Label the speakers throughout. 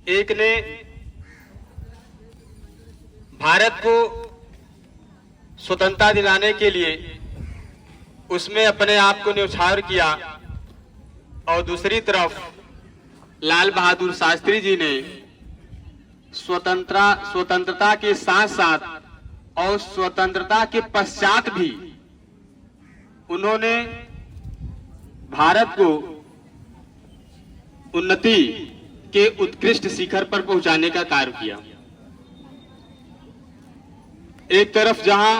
Speaker 1: एक ने भारत को स्वतंत्रता दिलाने के लिए उसमें अपने आप को न्यौछावर किया और दूसरी तरफ लाल बहादुर शास्त्री जी ने स्वतंत्रता के साथ साथ और स्वतंत्रता के पश्चात भी उन्होंने भारत को उन्नति के उत्कृष्ट शिखर पर पहुंचाने का कार्य किया। एक तरफ जहां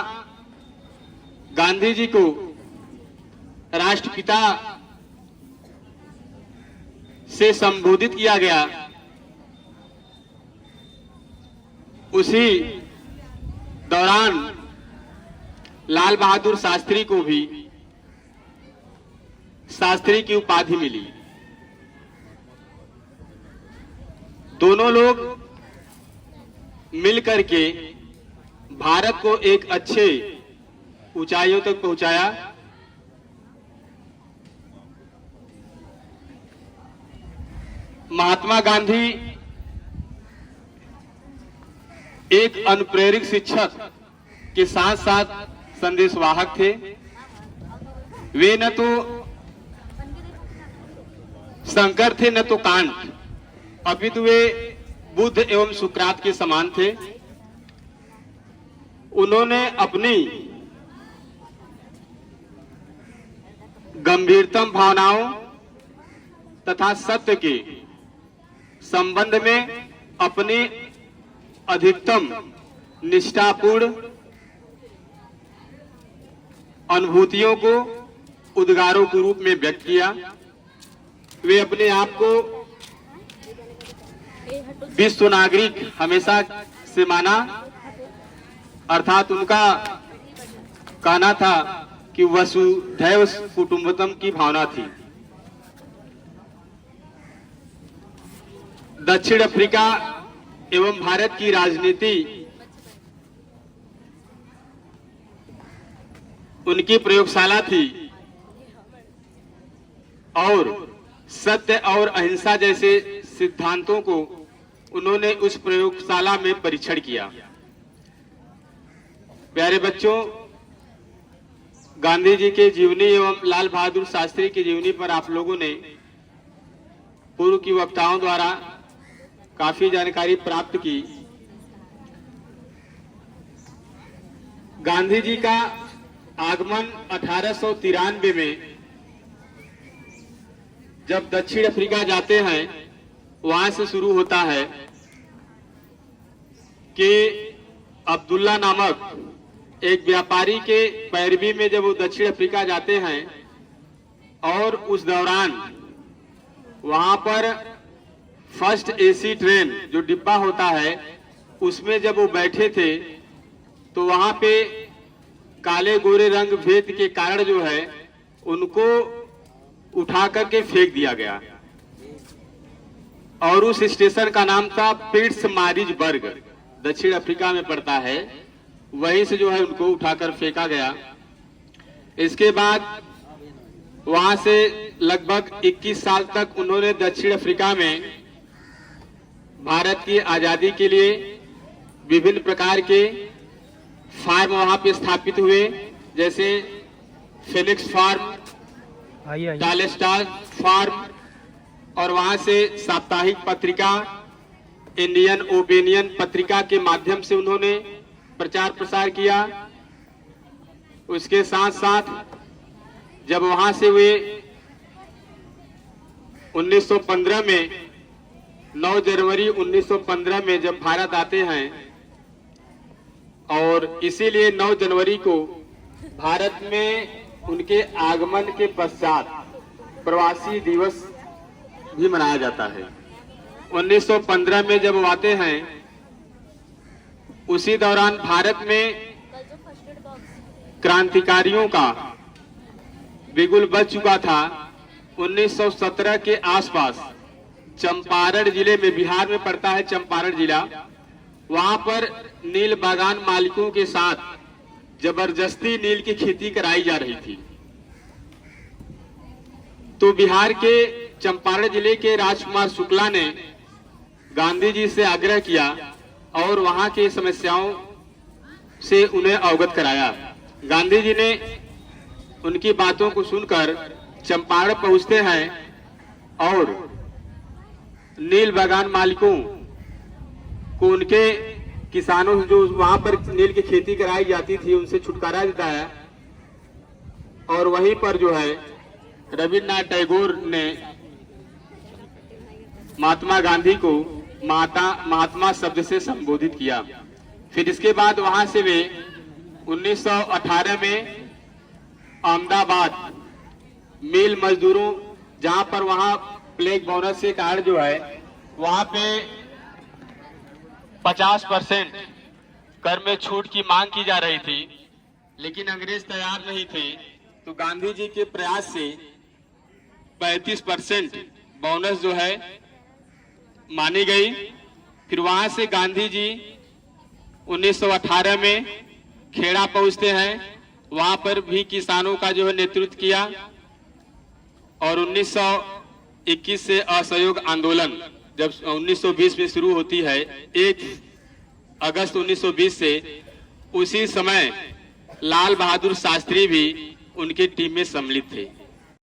Speaker 1: गांधी जी को राष्ट्रपिता से संबोधित किया गया, उसी दौरान लाल बहादुर शास्त्री को भी शास्त्री की उपाधि मिली। दोनों लोग मिलकर के भारत को एक अच्छे ऊंचाइयों तक पहुंचाया। महात्मा गांधी एक अनुप्रेरक शिक्षक के साथ साथ संदेशवाहक थे। वे न तो शंकर थे न तो कांट, अपितु वे बुद्ध एवं सुकरात के समान थे। उन्होंने अपनी गंभीरतम भावनाओं तथा सत्य के संबंध में अपनी अधिकतम निष्ठापूर्ण अनुभूतियों को उद्गारों के रूप में व्यक्त किया। वे अपने आप को विश्व नागरिक हमेशा से माना, अर्थात उनका कहना था कि वसुधैव कुटुंबकम की भावना थी। दक्षिण अफ्रीका एवं भारत की राजनीति उनकी प्रयोगशाला थी और सत्य और अहिंसा जैसे सिद्धांतों को उन्होंने उस प्रयोगशाला में परीक्षण किया। प्यारे बच्चों, गांधी जी के जीवनी एवं लाल बहादुर शास्त्री की जीवनी पर आप लोगों ने पूर्व की वक्ताओं द्वारा काफी जानकारी प्राप्त की। गांधी जी का आगमन 1893 में जब दक्षिण अफ्रीका जाते हैं वहां से शुरू होता है कि अब्दुल्ला नामक एक व्यापारी के पैरवी में जब वो दक्षिण अफ्रीका जाते हैं और उस दौरान वहां पर फर्स्ट एसी ट्रेन जो डिब्बा होता है उसमें जब वो बैठे थे तो वहां पे काले गोरे रंग भेद के कारण जो है उनको उठा करके फेंक दिया गया और उस स्टेशन का नाम था पिट्समारिजबर्ग, दक्षिण अफ्रीका में पड़ता है। वहीं से जो है उनको उठाकर फेंका गया। इसके बाद वहां से लगभग 21 साल तक उन्होंने दक्षिण अफ्रीका में भारत की आजादी के लिए विभिन्न प्रकार के फार्म वहां पे स्थापित हुए, जैसे फिनिक्स फार्म, टालेस्टार फार्म, और वहां से साप्ताहिक पत्रिका इंडियन ओपिनियन पत्रिका के माध्यम से उन्होंने प्रचार प्रसार किया। उसके साथ साथ जब वहां से वे 1915 में 9 जनवरी 1915 में जब भारत आते हैं और इसीलिए 9 जनवरी को भारत में उनके आगमन के पश्चात प्रवासी दिवस भी मनाया जाता है। 1915 में जब वो आते हैं उसी दौरान भारत में क्रांतिकारियों का बिगुल बज चुका था। 1917 के आसपास चंपारण जिले में, बिहार में पड़ता है चंपारण जिला, वहां पर नील बागान मालिकों के साथ जबरदस्ती नील की खेती कराई जा रही थी। तो बिहार के चंपारण जिले के राजकुमार शुक्ला ने गांधी जी से आग्रह किया और वहां की समस्याओं से उन्हें अवगत कराया। गांधी जी ने उनकी बातों को सुनकर चंपारण पहुंचते हैं और नील बागान मालिकों को उनके किसानों जो वहां पर नील की खेती कराई जाती थी उनसे छुटकारा देता है। और वहीं पर जो है रविन्द्रनाथ टैगोर ने महात्मा गांधी को महात्मा शब्द से संबोधित किया। फिर इसके बाद वहां से वे 1918 में अहमदाबाद मिल मजदूरों जहां पर वहां प्लेग बोनस के कारण जो है वहां पे 50% कर में छूट की मांग की जा रही थी, लेकिन अंग्रेज तैयार नहीं थे। तो गांधी जी के प्रयास से 35% बोनस जो है मानी गई। फिर वहां से गांधी जी 1918 में खेड़ा पहुंचते हैं, वहां पर भी किसानों का जो है नेतृत्व किया। और 1921 से असहयोग आंदोलन जब 1920 में शुरू होती है, 1 अगस्त 1920 से, उसी समय लाल बहादुर शास्त्री भी उनकी टीम में सम्मिलित थे।